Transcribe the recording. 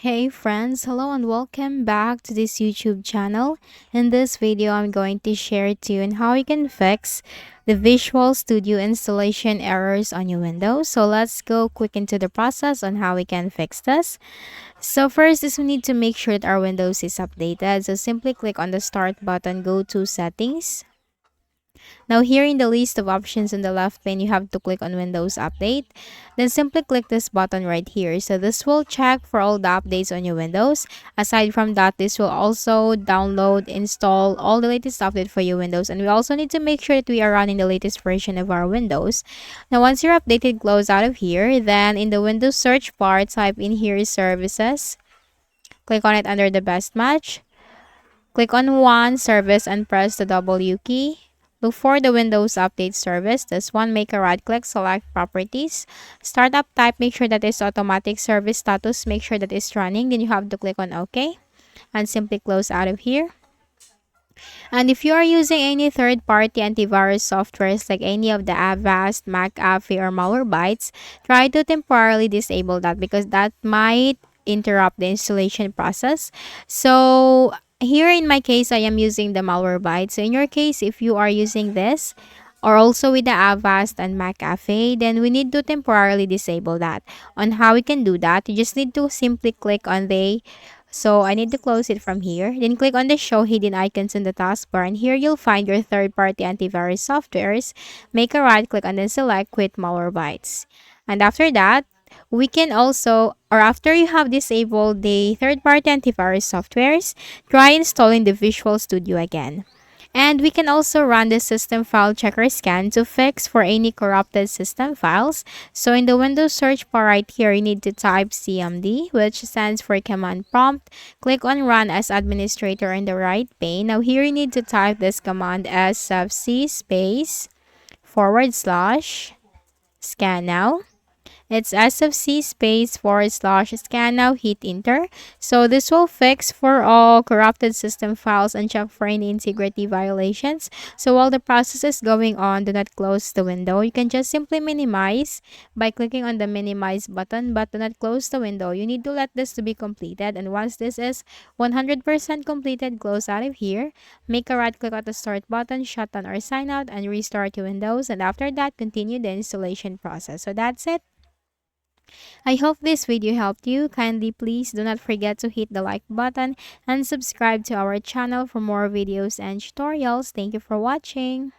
Hey friends, hello and welcome back to this YouTube channel. In this video, I'm going to share to you on how you can fix the Visual Studio installation errors on your Windows. So let's go quick into the process on how we can fix this. So first is we need to make sure that our Windows is updated. So simply click on the Start button, go to Settings. Now here in the list of options in the left pane, you have to click on Windows Update. Then simply click this button right here. So this will check for all the updates on your Windows. Aside from that, this will also download, install all the latest update for your Windows. And we also need to make sure that we are running the latest version of our Windows. Now once you're updated, close out of here. Then in the Windows search bar, type in here Services. Click on it under the best match. Click on one service and press the W key. Look for the Windows Update service. This one, make a right click, select Properties. Startup type, make sure that it's automatic service status, make sure that it's running. Then you have to click on OK and simply close out of here. And if you are using any third-party antivirus softwares like any of the Avast, McAfee, or Malwarebytes, try to temporarily disable that because that might interrupt the installation process. So here in my case, I am using the Malwarebytes. So in your case, if you are using this, or also with the Avast and McAfee, then we need to temporarily disable that. On how we can do that, you just need to simply click on the I need to close it from here. Then click on the Show Hidden Icons in the taskbar. And here you'll find your third-party antivirus softwares. Make a right click and then select Quit Malwarebytes. And after that, we can also, or after you have disabled the third-party antivirus softwares, try installing the Visual Studio again. And we can also run the system file checker scan to fix for any corrupted system files. So in the Windows search bar right here, you need to type CMD, which stands for command prompt. Click on run as administrator in the right pane. Now here you need to type this command as subc space / scan now. It's SFC space / scan now, hit enter. So this will fix for all corrupted system files and check for any integrity violations. So while the process is going on, do not close the window. You can just simply minimize by clicking on the minimize button, but do not close the window. You need to let this to be completed. And once this is 100% completed, close out of here. Make a right click on the start button, shut down or sign out, and restart your Windows. And after that, continue the installation process. So that's it. I hope this video helped you. Kindly please do not forget to hit the like button and subscribe to our channel for more videos and tutorials. Thank you for watching.